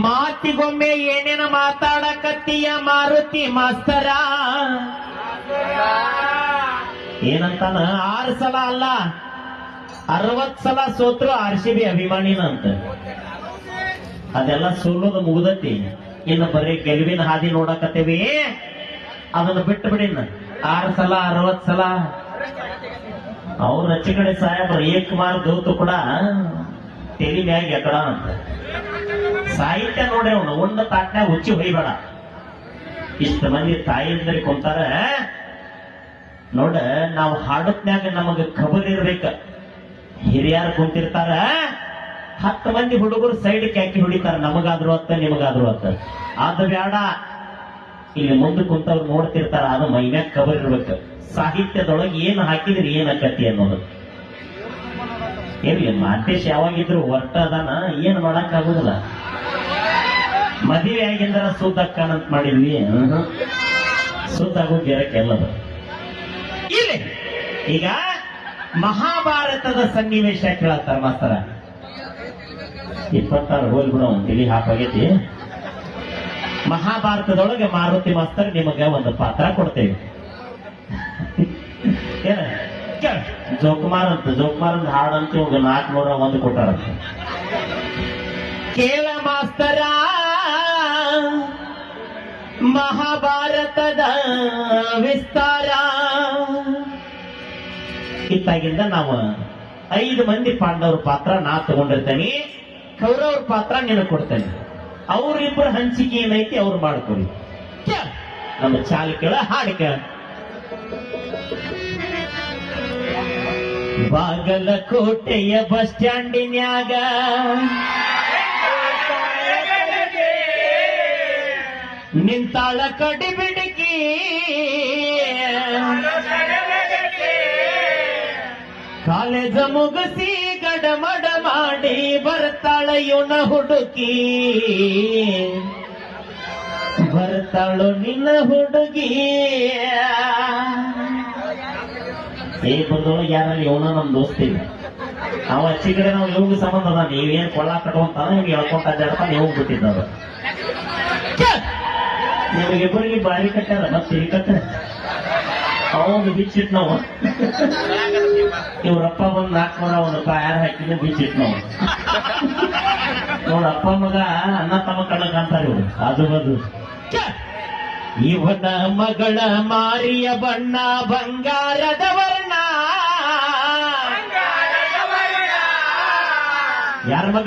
ಮಾತಿಗೊಮ್ಮೆ ಏನೇನ ಮಾತಾಡಕತ್ತೀಯ ಮಾರುತಿ ಮಾಸ್ತರ? ಏನಂತಾನ? 6 ಸಲ ಅಲ್ಲ 60 ಸಲ ಸೋತ್ರು RCB ಅಭಿಮಾನಿನಂತ. ಅದೆಲ್ಲ ಸೋಲೋದು ಮುಗ್ದತಿ, ಇನ್ನು ಬರೀ ಗೆಲುವಿನ ಹಾದಿ ನೋಡಕತ್ತೇವಿ. ಅದನ್ನ ಬಿಟ್ಟು ಬಿಡಿನ. 6 ಸಲ 60 ಸಲ ಅವ್ರ ರಚೆ ಕಡೆ ಸಾಹೇಬ್ರ ಏಕಮಾರ್ ದೋತು ಕೂಡ ತೆಲಿ ಮ್ಯಾಗ ಎಕಡ ಅಂತ ಸಾಹಿತ್ಯ ನೋಡಿ ಅವನು ಒಂದು ತಾಟ್ನ್ಯಾಗ ಹುಚ್ಚಿ ಹೊಯ್ಬೇಡ. ಇಷ್ಟ ಮಂದಿ ತಾಯಿಯಂದ್ರಿ ಕುಂತಾರ ನೋಡ. ನಾವು ಹಾಡತ್ನ್ಯಾಗ ನಮಗ ಖಬರ್ ಇರ್ಬೇಕ. ಹಿರಿಯರು ಕುಂತಿರ್ತಾರ, 10 ಮಂದಿ ಹುಡುಗರು ಸೈಡ್ ಕ್ಯಾಕಿ ಹೊಡಿತಾರ, ನಮಗಾದ್ರು ಅತ್ತ ನಿಮಗಾದ್ರು ಅತ್ತ. ಅದು ಬೇಡ, ಇಲ್ಲಿ ಮುಂದೆ ಕುಂತವ್ರು ನೋಡ್ತಿರ್ತಾರ, ಅದು ಮೈಮ್ಯಾಗ ಖಬರ್ ಇರ್ಬೇಕು. ಸಾಹಿತ್ಯದೊಳಗೆ ಏನು ಹಾಕಿದ್ರಿ ಏನಕತಿ ಅನ್ನೋದು ಇರ್ಲಿ. ಮಾತೇಶ್ ಯಾವಾಗಿದ್ರು ಹೊರಟ ಅದಾನ, ಏನ್ ಮಾಡಕ್ ಆಗುದಿಲ್ಲ. ಮದುವೆ ಆಗಿಂದರ ಸುದ್ದಕ್ಕನಂತ ಮಾಡಿದ್ವಿ, ಸುದ್ದಾಗೋದು ಬೇರೆಕ್ಕೆಲ್ಲದ. ಇಲ್ಲಿ ಈಗ ಮಹಾಭಾರತದ ಸನ್ನಿವೇಶ ಕೇಳತ್ತಾರ ಮಾಸ್ತರ. 26 ಹೋಲ್ಬಿಡ ಒಂದು ತಿಳಿ ಹಾಪಾಗೈತಿ. ಮಹಾಭಾರತದೊಳಗೆ ಮಾರುತಿ ಮಾಸ್ತರ್ ನಿಮಗೆ ಒಂದು ಪಾತ್ರ ಕೊಡ್ತೇವೆ. ಏನ ಜೋಕುಮಾರ್ ಅಂತ, ಜೋಕುಮಾರ್ ಅಂತ ಹಾಡಂತ 401 ಕೊಟ್ಟಾರಂತ. ಕೇಳ ಮಾಸ್ತರ, ಮಹಾಭಾರತದ ವಿಸ್ತಾರ. ಇತ್ತಾಗಿಂದ ನಾವು 5 ಮಂದಿ ಪಾಂಡವ್ರ ಪಾತ್ರ ನಾ ತಗೊಂಡಿರ್ತೇನೆ, ಕೌರವ್ರ ಪಾತ್ರ ನಿನಗೆ ಕೊಡ್ತೇನೆ. ಅವ್ರಿಬ್ಬರು ಹಂಚಿಕೆ ಏನೈತಿ ಅವ್ರು ಮಾಡ್ಕೊಳ್ಳಿ. ನಮ್ಮ ಚಾಲಕಳ ಹಾಡು ಕೇಳ. ಬಾಗಲಕೋಟೆಯ ಬಸ್ ಸ್ಟ್ಯಾಂಡಿನ್ಯಾಗ ನಿಂತಾಳ ಕಡಿ ಬಿಡಕಿ, ಕಾಲೇಜ ಮುಗಿಸಿ ಗಡಮಡ ಮಾಡಿ ಬರ್ತಾಳ ಇವನ ಹುಡುಗಿ, ಬರ್ತಾಳು ನಿನ್ನ ಹುಡುಗಿ. ಬಂದೊಳಗೆ ಯಾರಲ್ಲಿ ಇವನ ನಮ್ ದೋಸ್ತಿಲ್ಲ, ಅವ ಹಚ್ಚಿ ಕಡೆ ನಾವು ಇವಾಗ ಸಂಬಂಧ ಅದ. ನೀವೇನ್ ಕೊಳ್ಳ ಕಟ್ಕೊಂತಾನ ಇವ್ಗೆ ಹೇಳ್ಕೊಂತ ಅಡ್ಡಾಡ್ತಾ ನೀವು ಬಿಟ್ಟಿದ್ದಾರ. ನಿಮಗಿಬ್ಬರಿಗೆ ಬಾರಿ ಕಟ್ಟಾರ, ಮತ್ತೆ ಇಲ್ಲಿ ಕಟ್ಟ ಅವಾಗ ಬಿಚ್ಚಿಟ್ ನಾವು. ಇವ್ರಪ್ಪ ಬಂದ್ 401 ರೂಪಾಯಿ ಯಾರು ಹಾಕಿದ್ರೆ ಬಿಚ್ಚಿಟ್ ನಾವು. ನೋಡ ಅಪ್ಪ ಮಗ ಅನ್ನ ತಮ್ಮ ಕಣ್ಣ ಕಾಣ್ತಾರ ಇವ್ರು ಅದು ಬದು. ಇವನ ಮಗಳ ಮಾರಿಯ ಬಣ್ಣ ಬಂಗಾರದ ವರ್ಣ. ಯಾರ ಮಗ?